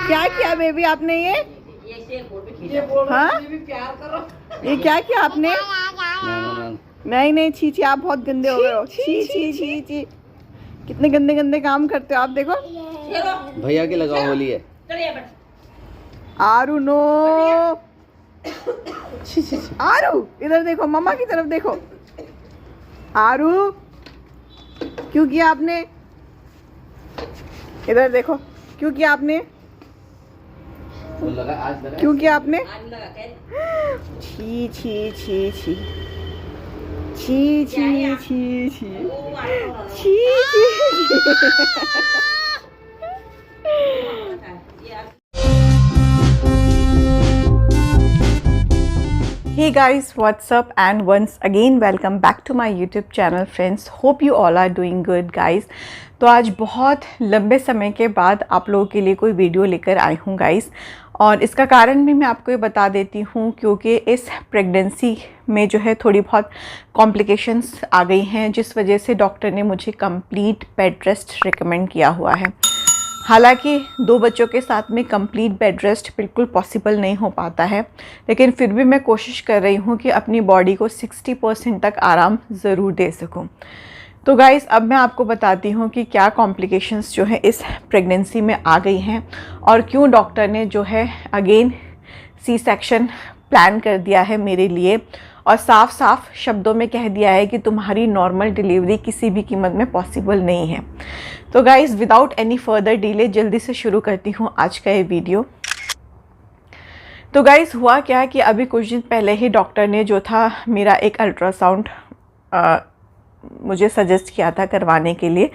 क्या किया बेबी आपने ये हाँ ये क्या किया आपने? नहीं नहीं छी छी, आप बहुत गंदे हो गए हो। छी छी छी छी, कितने गंदे गंदे काम करते हो आप। देखो भैया के लगाओ, होली है। आरू नो, आरू इधर देखो, मम्मा की तरफ देखो। आरू क्यों किया आपने? इधर देखो, क्यों किया आपने? क्यों किया आपने? छी छी छी छी छी छी छी छी Hey guys, what's up and once again welcome back to my YouTube channel friends. Hope you all are doing good guys. तो आज बहुत लंबे समय के बाद आप लोगों के लिए कोई वीडियो लेकर आई हूँ गाइस, और इसका कारण भी मैं आपको ये बता देती हूँ क्योंकि इस प्रेगनेंसी में जो है थोड़ी बहुत कॉम्प्लिकेशंस आ गई हैं, जिस वजह से डॉक्टर ने मुझे कंप्लीट बेड रेस्ट रिकमेंड किया हुआ है। हालांकि 2 बच्चों के साथ में कंप्लीट बेड रेस्ट बिल्कुल पॉसिबल नहीं हो पाता है, लेकिन फिर भी मैं कोशिश कर रही हूँ कि अपनी बॉडी को 60% तक आराम ज़रूर दे सकूँ। तो गाइस अब मैं आपको बताती हूँ कि क्या कॉम्प्लिकेशंस जो है इस प्रेगनेंसी में आ गई हैं और क्यों डॉक्टर ने जो है अगेन सी सेक्शन प्लान कर दिया है मेरे लिए, और साफ साफ शब्दों में कह दिया है कि तुम्हारी नॉर्मल डिलीवरी किसी भी कीमत में पॉसिबल नहीं है। तो guys without any further delay जल्दी से शुरू करती हूँ आज का ये वीडियो। तो गाइस हुआ क्या कि अभी कुछ दिन पहले ही डॉक्टर ने जो था मेरा एक अल्ट्रासाउंड मुझे सजेस्ट किया था करवाने के लिए।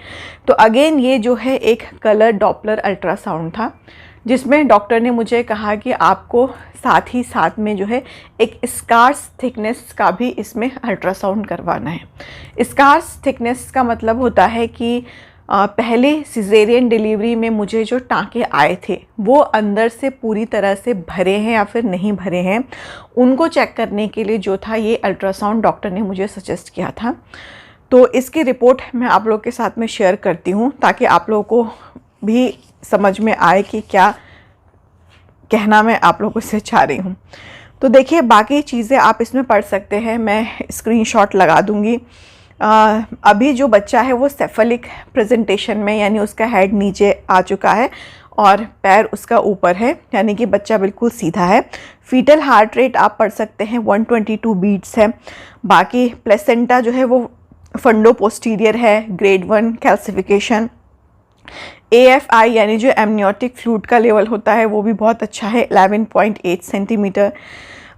तो अगेन ये जो है एक कलर डॉपलर अल्ट्रासाउंड था, जिसमें डॉक्टर ने मुझे कहा कि आपको साथ ही साथ में जो है एक स्कार्स थिकनेस का भी इसमें अल्ट्रासाउंड करवाना है। स्कार्स थिकनेस का मतलब होता है कि पहले सिजेरियन डिलीवरी में मुझे जो टाँके आए थे वो अंदर से पूरी तरह से भरे हैं या फिर नहीं भरे हैं, उनको चेक करने के लिए जो था ये अल्ट्रासाउंड डॉक्टर ने मुझे सजेस्ट किया था। तो इसकी रिपोर्ट मैं आप लोगों के साथ में शेयर करती हूँ ताकि आप लोगों को भी समझ में आए कि क्या कहना मैं आप लोगों से चाह रही हूँ। तो देखिए बाकी चीज़ें आप इसमें पढ़ सकते हैं, मैं स्क्रीनशॉट लगा दूँगी। अभी जो बच्चा है वो सेफलिक प्रेजेंटेशन में, यानी उसका हेड नीचे आ चुका है और पैर उसका ऊपर है, यानी कि बच्चा बिल्कुल सीधा है। फीटल हार्ट रेट आप पढ़ सकते हैं 122 बीट्स है। बाकी प्लेसेंटा जो है वो फंडो पोस्टीरियर है, ग्रेड 1 कैल्सिफिकेशन। AFI यानी जो एमनियोटिक फ्लूइड का लेवल होता है वो भी बहुत अच्छा है, 11.8 सेंटीमीटर।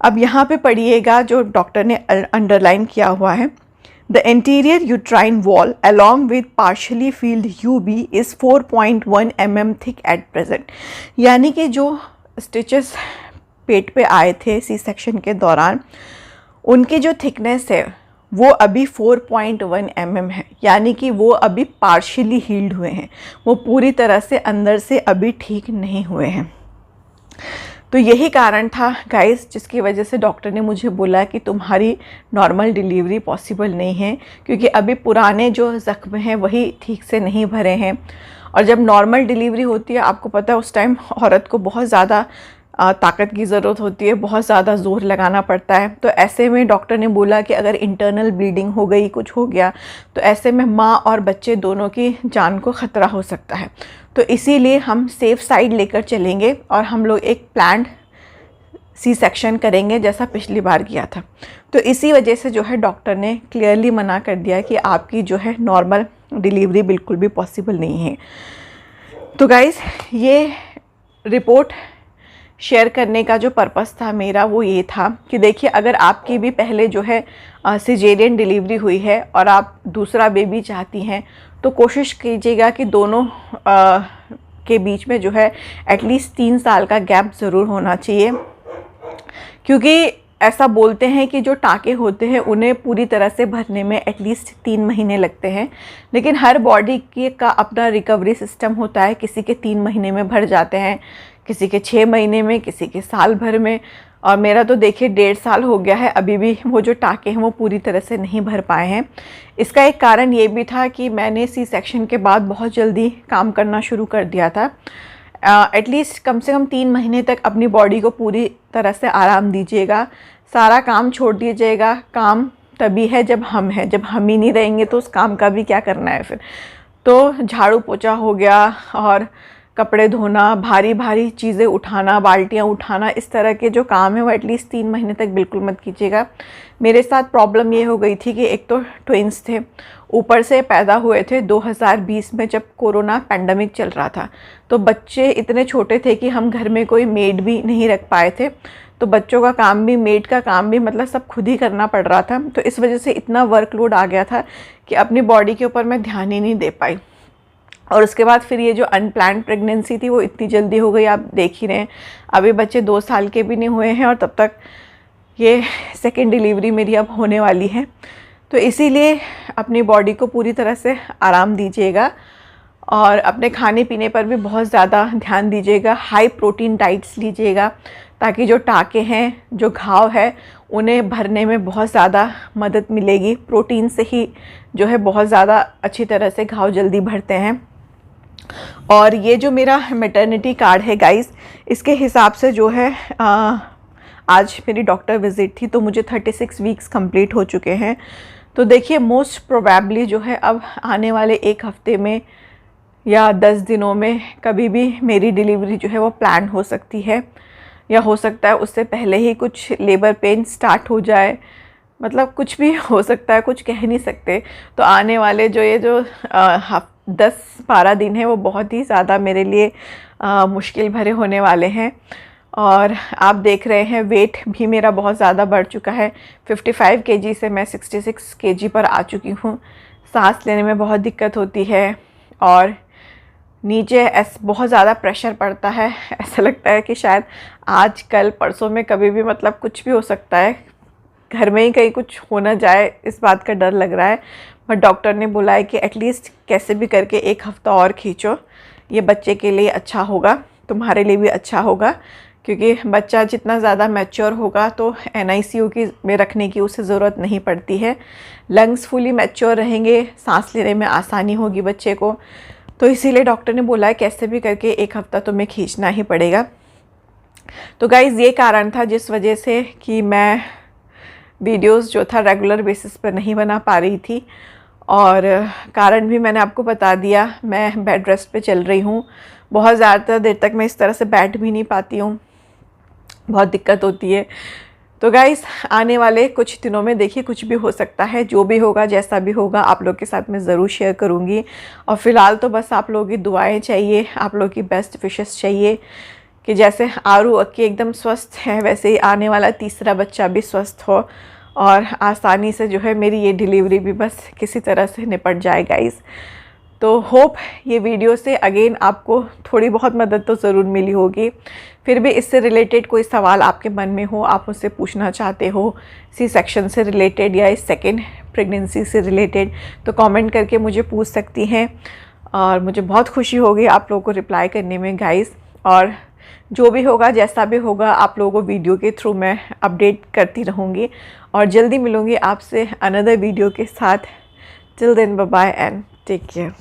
अब यहाँ पे पढ़िएगा जो डॉक्टर ने अंडरलाइन किया हुआ है, The anterior uterine wall along with partially filled UB is 4.1 mm thick at present। यानी कि जो स्टिचेस पेट पे आए थे सी सेक्शन के दौरान उनकी जो थिकनेस है वो अभी 4.1 mm है, यानी कि वो अभी पार्शियली हील्ड हुए हैं, वो पूरी तरह से अंदर से अभी ठीक नहीं हुए हैं। तो यही कारण था गाइस जिसकी वजह से डॉक्टर ने मुझे बोला कि तुम्हारी नॉर्मल डिलीवरी पॉसिबल नहीं है, क्योंकि अभी पुराने जो ज़ख्म हैं वही ठीक से नहीं भरे हैं। और जब नॉर्मल डिलीवरी होती है आपको पता है उस टाइम औरत को बहुत ज़्यादा ताकत की ज़रूरत होती है, बहुत ज़्यादा ज़ोर लगाना पड़ता है। तो ऐसे में डॉक्टर ने बोला कि अगर इंटरनल ब्लीडिंग हो गई, कुछ हो गया, तो ऐसे में माँ और बच्चे दोनों की जान को ख़तरा हो सकता है। तो इसीलिए हम सेफ़ साइड लेकर चलेंगे और हम लोग एक प्लान्ड सी सेक्शन करेंगे जैसा पिछली बार किया था। तो इसी वजह से जो है डॉक्टर ने क्लियरली मना कर दिया कि आपकी जो है नॉर्मल डिलीवरी बिल्कुल भी पॉसिबल नहीं है। तो गाइस ये रिपोर्ट शेयर करने का जो पर्पस था मेरा वो ये था कि देखिए अगर आपकी भी पहले जो है सिजेरियन डिलीवरी हुई है और आप दूसरा बेबी चाहती हैं तो कोशिश कीजिएगा कि दोनों के बीच में जो है एटलीस्ट 3 साल का गैप ज़रूर होना चाहिए, क्योंकि ऐसा बोलते हैं कि जो टाँके होते हैं उन्हें पूरी तरह से भरने में एटलीस्ट 3 महीने लगते हैं, लेकिन हर बॉडी का अपना रिकवरी सिस्टम होता है। किसी के 3 महीने में भर जाते हैं, किसी के 6 महीने में, किसी के साल भर में, और मेरा तो देखिए 1.5 साल हो गया है, अभी भी वो जो टाँके हैं वो पूरी तरह से नहीं भर पाए हैं। इसका एक कारण ये भी था कि मैंने सी सेक्शन के बाद बहुत जल्दी काम करना शुरू कर दिया था। एटलीस्ट कम से कम 3 महीने तक अपनी बॉडी को पूरी तरह से आराम दीजिएगा, सारा काम छोड़ दीजिएगा। काम तभी है जब हम हैं, जब हम ही नहीं रहेंगे तो उस काम का भी क्या करना है फिर। तो झाड़ू पोछा हो गया और कपड़े धोना, भारी भारी चीज़ें उठाना, बाल्टियाँ उठाना, इस तरह के जो काम है वो एटलीस्ट 3 महीने तक बिल्कुल मत कीजिएगा। मेरे साथ प्रॉब्लम ये हो गई थी कि एक तो ट्विंस थे, ऊपर से पैदा हुए थे 2020 में जब कोरोना पैंडमिक चल रहा था। तो बच्चे इतने छोटे थे कि हम घर में कोई मेड भी नहीं रख पाए थे, तो बच्चों का काम भी, मेड का काम भी, मतलब सब खुद ही करना पड़ रहा था। तो इस वजह से इतना वर्कलोड आ गया था कि अपनी बॉडी के ऊपर मैं ध्यान ही नहीं दे पाई। और उसके बाद फिर ये जो अनप्लान्ड प्रेगनेंसी थी वो इतनी जल्दी हो गई, आप देख ही रहे हैं। अभी बच्चे 2 साल के भी नहीं हुए हैं और तब तक ये सेकेंड डिलीवरी मेरी अब होने वाली है। तो इसीलिए अपनी बॉडी को पूरी तरह से आराम दीजिएगा और अपने खाने पीने पर भी बहुत ज़्यादा ध्यान दीजिएगा। हाई प्रोटीन डाइट्स लीजिएगा ताकि जो टाँके हैं, जो घाव है, उन्हें भरने में बहुत ज़्यादा मदद मिलेगी। प्रोटीन से ही जो है बहुत ज़्यादा अच्छी तरह से घाव जल्दी भरते हैं। और ये जो मेरा मैटरनिटी कार्ड है गाइस, इसके हिसाब से जो है आज मेरी डॉक्टर विज़िट थी तो मुझे 36 वीक्स कंप्लीट हो चुके हैं। तो देखिए मोस्ट प्रोबेबली जो है अब आने वाले 1 हफ़्ते में या 10 दिनों में कभी भी मेरी डिलीवरी जो है वो प्लान हो सकती है, या हो सकता है उससे पहले ही कुछ लेबर पेन स्टार्ट हो जाए। मतलब कुछ भी हो सकता है, कुछ कह नहीं सकते। तो आने वाले जो ये जो 10-12 दिन है वो बहुत ही ज़्यादा मेरे लिए मुश्किल भरे होने वाले हैं। और आप देख रहे हैं वेट भी मेरा बहुत ज़्यादा बढ़ चुका है। 55 केजी से मैं 66 केजी पर आ चुकी हूँ। सांस लेने में बहुत दिक्कत होती है और नीचे बहुत ज़्यादा प्रेशर पड़ता है। ऐसा लगता है कि शायद आज कल परसों में कभी भी मतलब कुछ भी हो सकता है, घर में ही कहीं कुछ हो ना जाए, इस बात का डर लग रहा है। बट डॉक्टर ने बोला है कि एटलीस्ट कैसे भी करके 1 हफ़्ता और खींचो, ये बच्चे के लिए अच्छा होगा, तुम्हारे लिए भी अच्छा होगा। क्योंकि बच्चा जितना ज़्यादा मैच्योर होगा तो NICU की में रखने की उसे ज़रूरत नहीं पड़ती है। लंग्स फुली मैच्योर रहेंगे, सांस लेने में आसानी होगी बच्चे को। तो इसीलिए डॉक्टर ने बोला है कैसे भी करके 1 हफ़्ता तुम्हें खींचना ही पड़ेगा। तो गाइज़ ये कारण था जिस वजह से कि मैं वीडियोस जो था रेगुलर बेसिस पर नहीं बना पा रही थी। और कारण भी मैंने आपको बता दिया, मैं बेड रेस्ट पे चल रही हूँ। बहुत ज़्यादा देर तक मैं इस तरह से बैठ भी नहीं पाती हूँ, बहुत दिक्कत होती है। तो गाइस आने वाले कुछ दिनों में देखिए कुछ भी हो सकता है, जो भी होगा जैसा भी होगा आप लोग के साथ मैं ज़रूर शेयर करूँगी। और फ़िलहाल तो बस आप लोगों की दुआएं चाहिए, आप लोगों की बेस्ट विशेस चाहिए कि जैसे आरू अक्की एकदम स्वस्थ है वैसे ही आने वाला तीसरा बच्चा भी स्वस्थ हो और आसानी से जो है मेरी ये डिलीवरी भी बस किसी तरह से निपट जाए गाइस। तो होप ये वीडियो से अगेन आपको थोड़ी बहुत मदद तो ज़रूर मिली होगी। फिर भी इससे रिलेटेड कोई सवाल आपके मन में हो, आप मुझसे पूछना चाहते हो सी सेक्शन से रिलेटेड या इस सेकेंड प्रेगनेंसी से रिलेटेड, तो कमेंट करके मुझे पूछ सकती हैं और मुझे बहुत खुशी होगी आप लोगों को रिप्लाई करने में गाइस। और जो भी होगा जैसा भी होगा आप लोगों को वीडियो के थ्रू मैं अपडेट करती रहूँगी और जल्दी मिलूँगी आपसे अनदर वीडियो के साथ। Till then bye bye and take care.